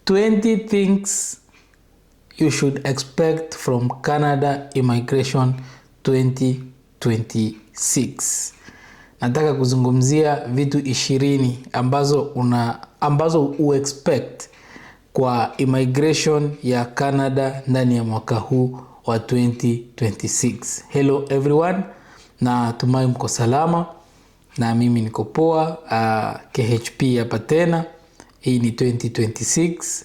20 things you should expect from Canada Immigration 2026. Nataka kuzungumzia vitu 20 ambazo expect kwa immigration ya Canada ndani ya mwaka huu wa 2026. Hello everyone, na tumai mko salama, na mimi niko poa. KHP hapa tena. Hii ni 2026.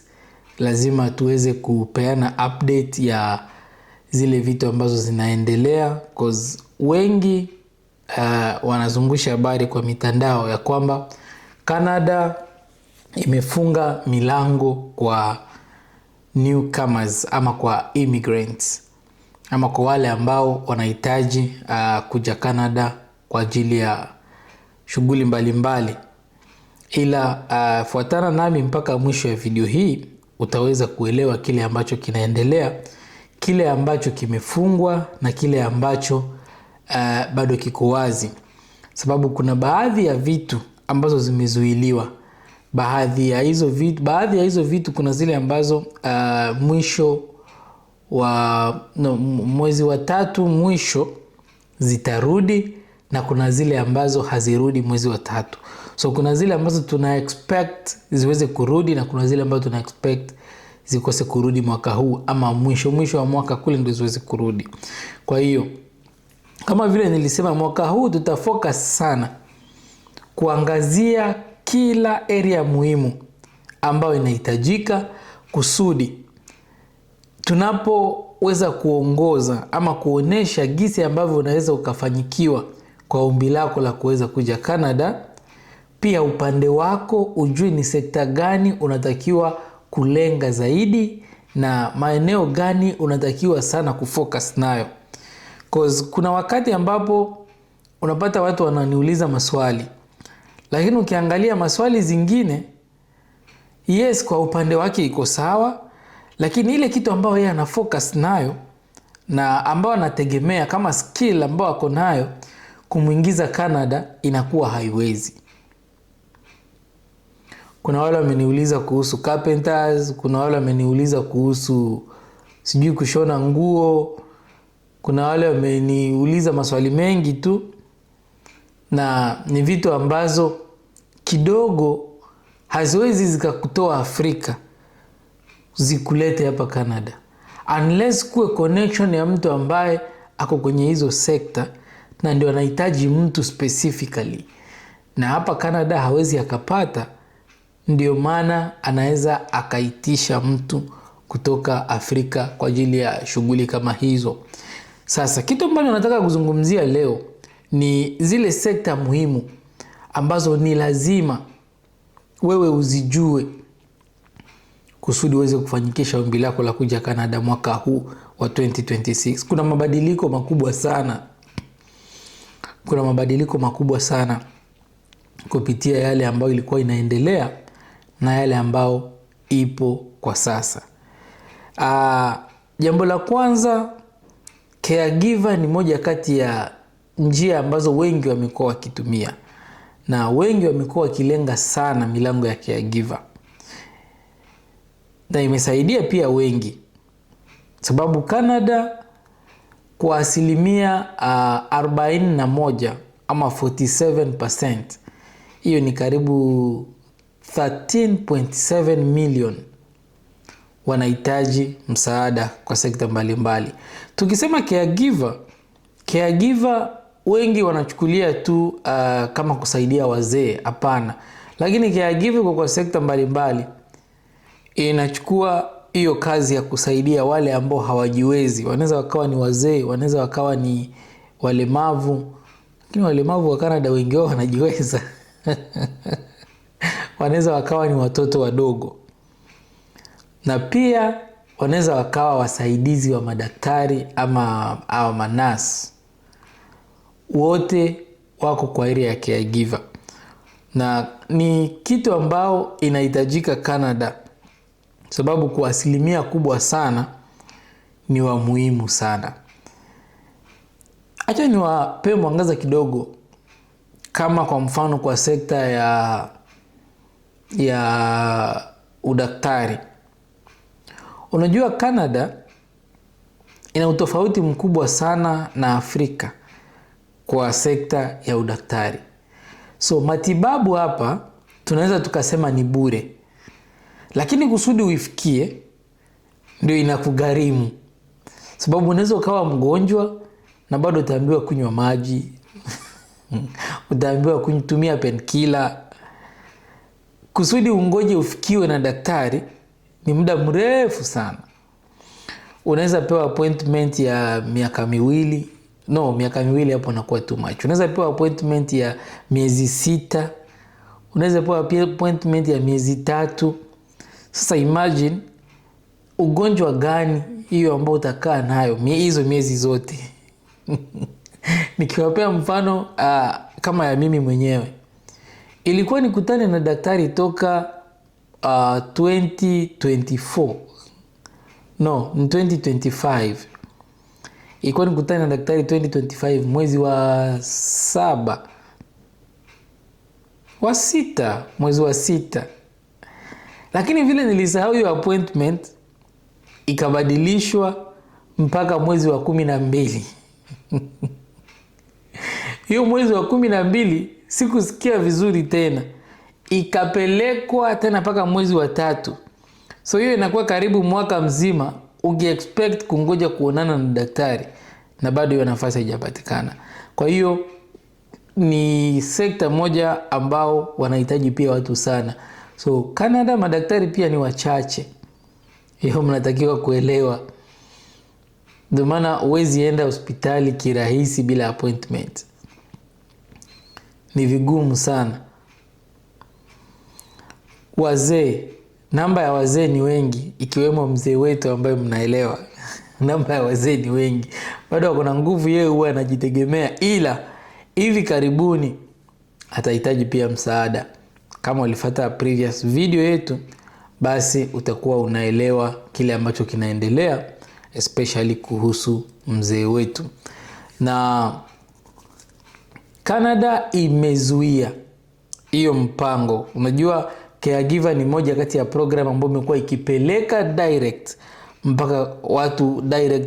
Lazima tuweze kupeana update ya zile vitu ambazo zinaendelea, cause wengi wanazungusha habari kwa mitandao ya kwamba Canada imefunga milango kwa newcomers ama kwa immigrants ama kwa wale ambao wanahitaji kuja Canada kwa ajili ya shughuli mbalimbali. Ila fuatana nami mpaka mwisho ya video hii, utaweza kuelewa kile ambacho kinaendelea, kile ambacho kimefungwa na kile ambacho bado kiko wazi. Sababu kuna baadhi ya vitu ambazo zimezuiliwa. Baadhi ya hizo vitu kuna zile ambazo mwisho wa mwezi wa 3 mwisho zitarudi, na kuna zile ambazo hazirudi mwezi wa 3. So kuna zile ambazo tuna expect ziweze kurudi, na kuna zile ambazo tuna expect zikose kurudi mwaka huu, ama mwisho wa mwaka kule ndio ziweze kurudi. Kwa hiyo kama vile nilisema, mwaka huu tutafocus sana kuangazia kila area muhimu ambayo inahitajika kusudi tunapoweza kuongoza ama kuonesha gisi ambavyo unaweza ukafanyikiwa kwa ombi lako la kuweza kuja Canada. Pia upande wako ujui ni sekta gani unatakiwa kulenga zaidi na maeneo gani unatakiwa sana kufocus nayo. Cause kuna wakati ambapo unapata watu wananiuliza maswali, lakini ukiangalia maswali zingine, yes, kwa upande wake iko sawa, lakini ile kitu ambayo yeye ana focus nayo na ambayo anategemea kama skill ambayo ako nayo kumuingiza Canada inakuwa haiwezi. Kuna wale wameniuliza kuhusu carpenters, kuna wale wameniuliza kuhusu sijui kushona nguo, kuna wale wameniuliza maswali mengi tu, na ni vitu ambazo kidogo haziwezi zikakutoa Afrika zikulete hapa Canada unless kuwe connection ya mtu ambaye ako kwenye hizo sekta na ndio anahitaji mtu specifically, na hapa Canada hawezi akapata. Ndio maana anaweza akaitisha mtu kutoka Afrika kwa ajili ya shughuli kama hizo. Sasa kitu ambacho nataka kuzungumzia leo ni zile sekta muhimu ambazo ni lazima wewe uzijue kusudi uweze kufanyikisha ombi lako la kuja Canada mwaka huu wa 2026. Kuna mabadiliko makubwa sana kupitia yale ambayo ilikuwa inaendelea na yale ambayo ipo kwa sasa. Jambo la kwanza, caregiver ni moja kati ya njia ambazo wengi wamekuwa wakitumia, na wengi wamekuwa wakilenga sana milango ya caregiver, na imesaidia pia wengi, sababu Canada kwa asilimia 41 ama 47%, hiyo ni karibu 13.7 million wanahitaji msaada kwa sekta mbalimbali. Tukisema caregiver wengi wanachukulia tu kama kusaidia wazee. Hapana, lakini caregiver kwa sekta mbalimbali inachukua hiyo kazi ya kusaidia wale ambao hawajiwezi. Wanaweza wakawa ni wazee, wanaweza wakawa ni walemavu, lakini walemavu wa Canada wengi wao wanajiweza. Wanaweza wakawa ni watoto wadogo, na pia wanaweza wakawa wasaidizi wa madaktari ama manasi. Wote wako kwa area ya caregiver, na ni kitu ambao inahitajika Canada, sababu kwa asilimia kubwa sana ni wa muhimu sana. Acha niwape mwangaza kidogo, kama kwa mfano kwa sekta ya udaktari. Unajua Canada ina utofauti mkubwa sana na Afrika kwa sekta ya udaktari. So matibabu hapa tunaweza tukasema ni bure, lakini kusudi uifikie ndio inakugharimu. Sababu unaweza ukawa mgonjwa na bado utaambiwa kunywa maji, utaambiwa kutumia painkiller. Kusudi ungoje ufikiwe na daktari ni muda mrefu sana. Unaweza pewa appointment ya miaka miwili. No, miaka miwili hapo nakuwa too much. Unaweza pewa appointment ya miezi 6. Unaweza pewa appointment ya miezi 3. Sasa imagine ugonjwa gani hiyo ambao utakaa nayo hizo miezi zote. Nikiwapea mfano kama ya mimi mwenyewe. Ilikuwa nikutane na daktari toka 2024. No, 2025. Ilikuwa nikutane na daktari 2025 mwezi wa 7. Mwezi wa 6. Lakini vile nilisahau hiyo appointment ikabadilishwa mpaka mwezi wa 12. Hiyo mwezi wa 12 sikusikia vizuri tena. Ikapelekwa tena mpaka mwezi wa 3. So hiyo inakuwa karibu mwaka mzima ukiexpect kungoja kuonana na daktari na bado hiyo nafasi haijapatikana. Kwa hiyo ni sekta moja ambao wanahitaji pia watu sana. So Canada madaktari pia ni wachache. Hiyo mnatakiwa kuelewa. Ndio maana huwezi enda hospitali kirahisi bila appointment. Ni vigumu sana. Wazee, namba ya wazee ni wengi, ikiwemo mzee wetu ambaye mnaelewa. Namba ya wazee ni wengi. Bado kuna nguvu, yeye huwa anajitegemea, ila hivi karibuni atahitaji pia msaada. Kama ulifuata previous video yetu, basi utakuwa unaelewa kile ambacho kinaendelea, especially kuhusu mzee wetu. Na Canada imezuia hiyo mpango. Unajua caregiver ni moja kati ya program ambayo imekuwa ikipeleka direct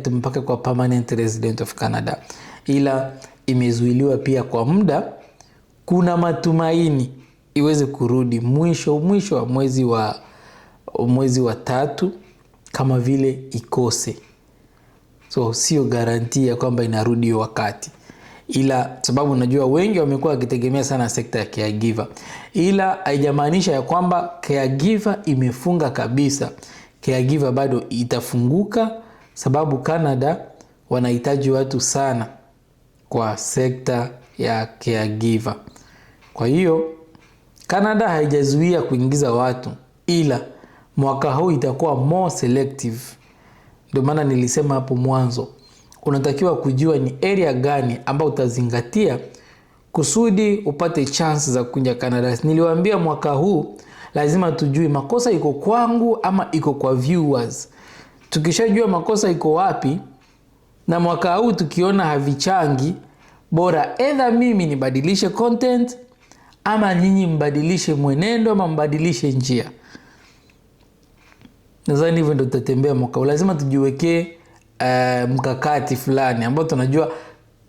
mpaka kwa permanent resident of Canada. Ila imezuiliwa pia kwa muda. Kuna matumaini iweze kurudi mwisho wa mwezi wa 3 kama vile ikose. So sio garantia kwamba inarudi wakati. Ila sababu najua wengi wamekuwa wakitegemea sana sekta ya caregiver. Ila haijamaanisha ya kwamba caregiver imefunga kabisa. Caregiver bado itafunguka, sababu Canada wanahitaji watu sana kwa sekta ya caregiver. Kwa hiyo Canada haijazuia kuingiza watu, ila mwaka huu itakuwa more selective. Ndio maana nilisema hapo mwanzo, unatakiwa kujua ni area gani ambao utazingatia kusudi upate chance za kuja Canada. Niliwaambia mwaka huu lazima tujue makosa iko kwangu ama iko kwa viewers. Tukishajua makosa iko wapi, na mwaka huu tukiona havichangi, bora either mimi nibadilishe content ama nyinyi mbadilishe mwenendo ama mbadilishe njia. Nadhani hivyo ndio tutatembea mwaka huu. Lazima tujiwekee mkakati fulani ambao tunajua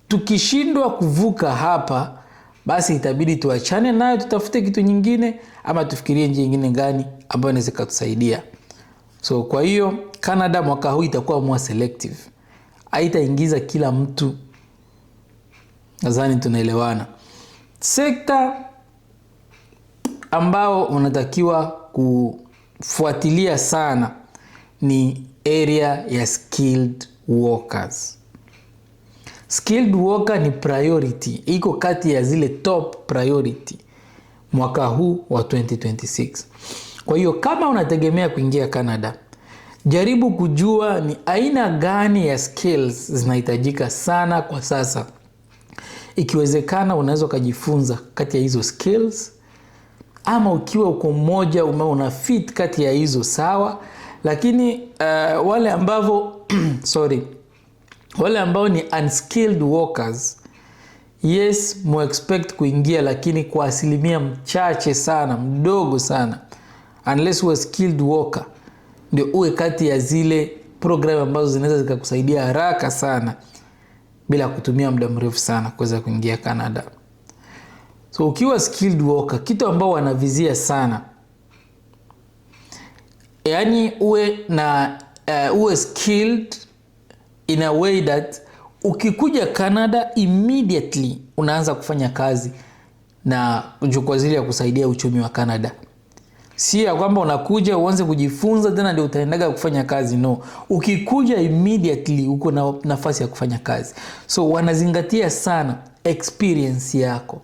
tukishindwa kuvuka hapa, basi itabidi tuachane nayo, tutafute kitu nyingine ama tufikirie njia nyingine gani ambayo inaweza kutusaidia. So kwa hiyo Canada mwaka huu itakuwa more selective. Haitaingiza kila mtu. Nadhani tunaelewana. Sekta ambao unatakiwa kufuatilia sana ni area ya skilled workers. Skilled worker ni priority. Iko kati ya zile top priority mwaka huu wa 2026. Kwa hiyo kama unategemea kuingia Canada, jaribu kujua ni aina gani ya skills zinahitajika sana kwa sasa. Ikiwezekana unaweza kujifunza kati ya hizo skills, ama ukiwa uko mmoja una fit kati ya hizo sawa. Lakini wale ambao ni unskilled workers, yes, expect kuingia, lakini kwa asilimia mchache sana, mdogo sana, unless uwe skilled worker, ndio uwe kati ya zile program ambazo zinaweza zikakusaidia haraka sana bila kutumia muda mrefu sana kuweza kuingia Canada. So ukiwa skilled worker, kitu ambao wanavizia sana, yani uwe skilled in a way that ukikuja Canada immediately unaanza kufanya kazi na jukwaa zile ya kusaidia uchumi wa Canada. Si ya kwamba unakuja uanze kujifunza tena ndio utaendaga kufanya kazi, no. Ukikuja immediately uko na nafasi ya kufanya kazi. So wanazingatia sana experience yako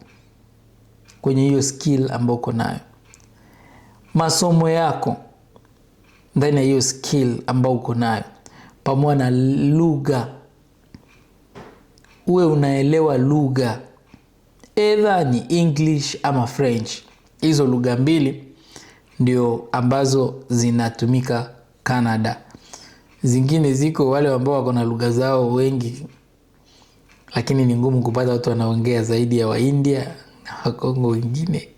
kwenye hiyo skill ambayo uko nayo, masomo yako ndani ya hiyo skill ambayo uko nayo, pamoja na lugha. Uwe unaelewa lugha, either ni English ama French. Hizo lugha mbili ndio ambazo zinatumika Canada. Zingine ziko wale ambao wako na lugha zao wengi, lakini ni ngumu kupata watu wanaongea zaidi ya Waindia na Wakongo, wengine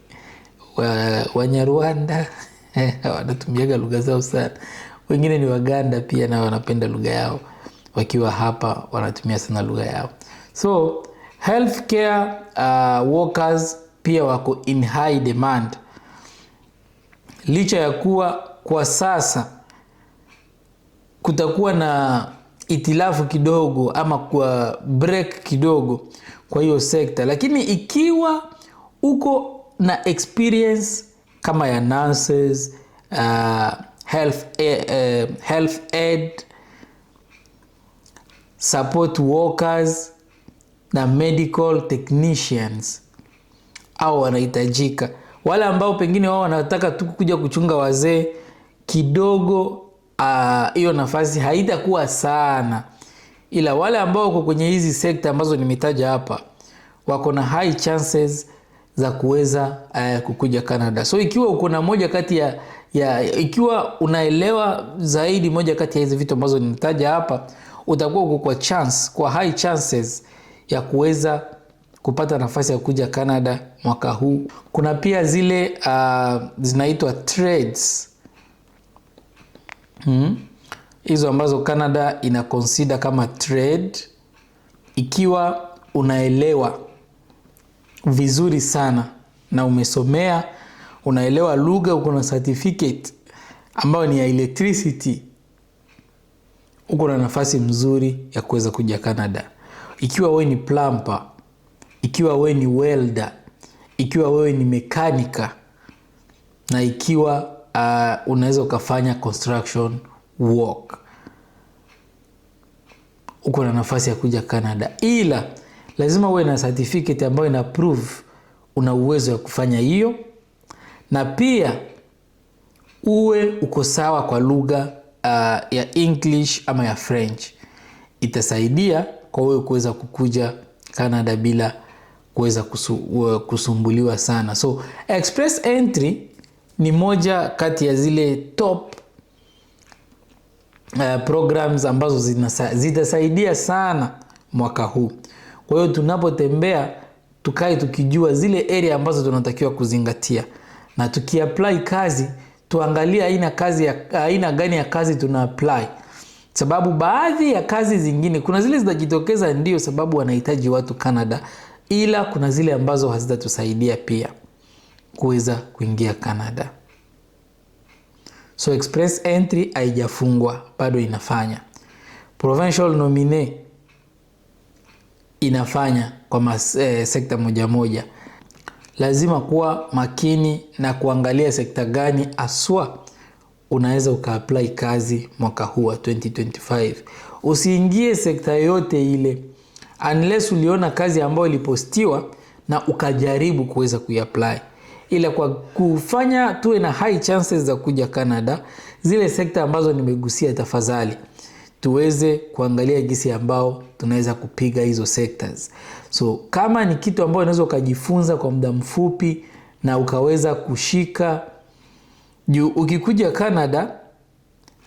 Wanyarwanda wanatumiaga lugha zao sana. Wengine ni Waganda pia na wanapenda lugha yao, wakiwa hapa wanatumia sana lugha yao. So healthcare workers pia wako in high demand, licha ya kuwa kwa sasa kutakuwa na itilafu kidogo ama kwa break kidogo kwa hiyo sekta. Lakini ikiwa uko na experience kama ya nurses, health aid, support workers na medical technicians, au wanahitajika. Wale ambao pengine wao wanataka tu kuja kuchunga wazee kidogo, hiyo nafasi haitakuwa sana. Ila wale ambao wako kwenye hizi sekta ambazo nimetaja hapa wako na high chances za kuweza kukuja Canada. So ikiwa uko na moja kati ikiwa unaelewa zaidi moja kati ya hizi vitu ambazo nimetaja hapa, utakuwa uko kwa kwa high chances ya kuweza kupata nafasi ya kuja Canada mwaka huu. Kuna pia zile zinaitwa trades. Hizo ambazo Canada ina consider kama trade. Ikiwa unaelewa vizuri sana na umesomea, unaelewa lugha, uko na certificate ambayo ni ya electricity, uko na nafasi mzuri ya kuweza kuja Canada. Ikiwa wewe ni plumber, ikiwa wewe ni welder, ikiwa wewe ni mechanic, na ikiwa unaweza ukafanya construction work, uko na nafasi ya kuja Canada. Ila lazima uwe na certificate ambayo ina prove una uwezo wa kufanya hiyo, na pia uwe uko sawa kwa lugha ya English ama ya French. Itasaidia kwa wewe kuweza kukuja Canada bila kuweza kusumbuliwa sana. So express entry ni moja kati ya zile top programs ambazo zitasaidia sana mwaka huu. Kwa hiyo tunapotembea tukae tukijua zile area ambazo tunatakiwa kuzingatia, na tukiapply kazi tuangalie aina gani ya kazi tuna apply. Sababu baadhi ya kazi zingine kuna zile zitajitokeza ndio sababu wanahitaji watu Canada, ila kuna zile ambazo hazitatusaidia pia kuweza kuingia Canada. So express entry haijafungwa, bado inafanya. Provincial nominee inafanya kwa sekta moja moja. Lazima kuwa makini na kuangalia sekta gani aswa unaweza ukaapply kazi mwaka huu wa 2025. Usiingie sekta yote ile unless uliona kazi ambayo ilipostiwa na ukajaribu kuweza kuiapply. Ila kwa kufanya tuwe na high chances za kuja Canada, zile sekta ambazo nimegusia, tafadhali tuweze kuangalia jinsi ambao tunaweza kupiga hizo sectors. So kama ni kitu ambacho unaweza ukajifunza kwa muda mfupi na ukaweza kushika, ukikuja Canada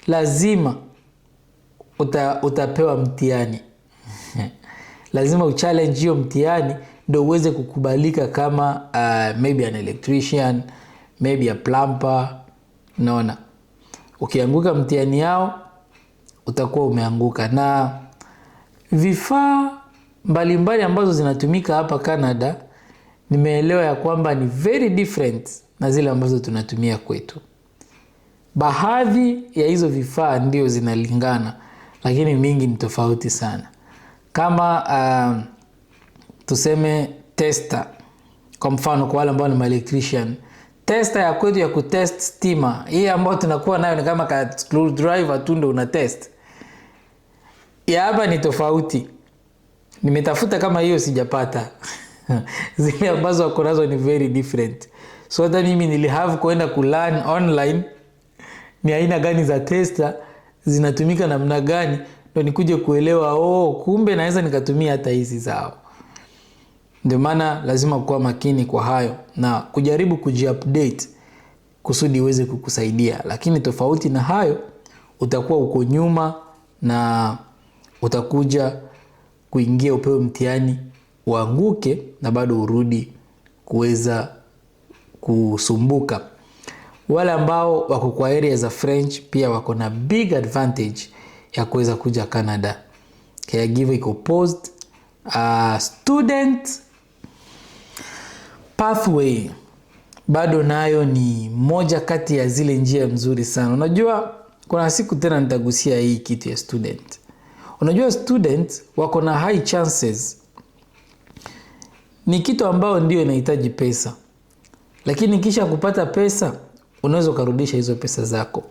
lazima utapewa mtihani. Lazima uchallenge hiyo mtihani ndio uweze kukubalika kama maybe an electrician, maybe a plumber, Unaona, ukianguka mtihani yao utakuwa umeanguka. Na vifaa mbalimbali ambazo zinatumika hapa Canada, nimeelewa ya kwamba ni very different na zile ambazo tunatumia kwetu. Baadhi ya hizo vifaa ndio zinalingana, lakini mingi ni tofauti sana. Kama tuseme tester, kwa mfano kwa wale ambao ni electrician, tester ya kwetu ya kutest stima, hii ambayo tunakuwa nayo ni kama ka screwdriver tu ndio una test. Ya hapa ni tofauti. Nimetafuta kama hiyo sijapata. Zile ambazo wako nazo ni very different. So hata mimi nilihave kuenda kulearn online ni aina gani za tester zinatumika namna gani, ndio nikuje kuelewa kumbe naweza nikatumia hata hizi zao. Ndio maana lazima kuwa makini kwa hayo na kujaribu kujiupdate kusudi iweze kukusaidia. Lakini tofauti na hayo utakuwa uko nyuma na utakuja kuingia upewe mtihani uanguke na bado urudi kuweza kusumbuka. Wale ambao wako kwa area za French pia wako na big advantage ya kuweza kuja Canada. Caregiver iko post, student pathway bado nayo ni moja kati ya zile njia mzuri sana. Unajua kuna siku tena nitagusia hii kitu ya student. Unajua student wako na high chances. Ni kitu ambao ndio inahitaji pesa. Lakini kisha kupata pesa, unaweza kurudisha hizo pesa zako.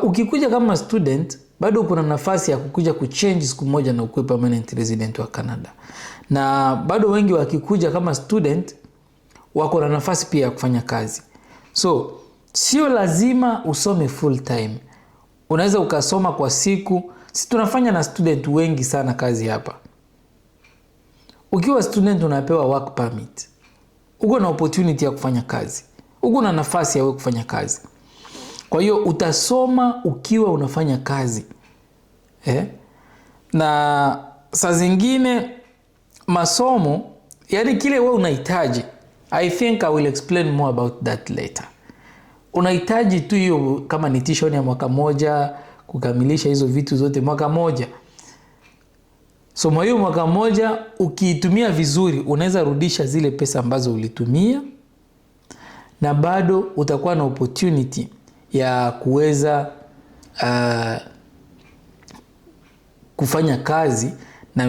Ukikuja kama student, bado kuna nafasi ya kukuja kuchange siku moja na ukuwe permanent resident wa Canada. Na bado wengi wakikuja kama student, wako na nafasi pia ya kufanya kazi. So, sio lazima usome full time. Unaweza ukasoma kwa siku. Sisi tunafanya na student wengi sana kazi hapa. Ukiwa student unapewa work permit. Uko na opportunity ya kufanya kazi. Uko na nafasi ya wewe kufanya kazi. Kwa hiyo utasoma ukiwa unafanya kazi. Na saa zingine masomo, yani kile wewe unahitaji. I think I will explain more about that later. Unahitaji tu hiyo kama ni tuition ya mwaka moja, kukamilisha hizo vitu zote mwaka moja. Somo hiyo mwaka moja ukiitumia vizuri, unaweza rudisha zile pesa ambazo ulitumia na bado utakuwa na opportunity ya kuweza kufanya kazi na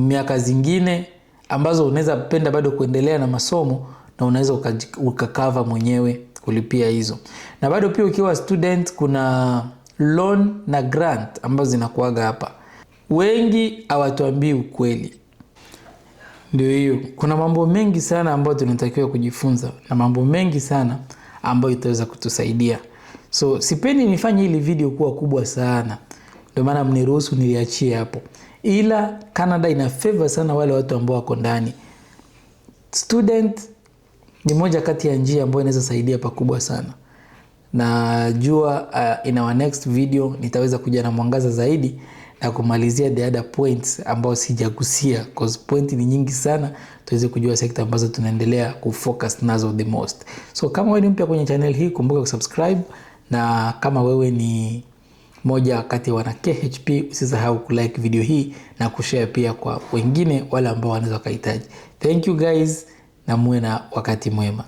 miaka zingine ambazo unaweza penda bado kuendelea na masomo na unaweza ukakava mwenyewe kulipia hizo. Na bado pia ukiwa student kuna loan na grant ambazo zinakuaga hapa. Wengi hawatuambii ukweli. Ndio hiyo. Kuna mambo mengi sana ambayo tunatakiwa kujifunza na mambo mengi sana ambayo itaweza kutusaidia. So sipendi nifanye hili video kuwa kubwa sana. Ndio maana mniruhusu niliachie hapo. Ila Canada ina favor sana wale watu ambao wako ndani. Student ni moja kati ya njia ambayo inaweza saidia pakubwa sana. Na jua in our next video nitaweza kuja na mwangaza zaidi na kumalizia the other points ambao sijagusia, cause point ni nyingi sana, tuweze kujua sekta ambazo tunaendelea kufocus nazo the most. So kama wewe ni mpya kwenye channel hii, kumbuka kusubscribe, na kama wewe ni moja kati wana KHP, usisahau kulike video hii na kushare pia kwa wengine wale ambao wanaweza kuhitaji. Thank you guys na muwe na wakati mwema.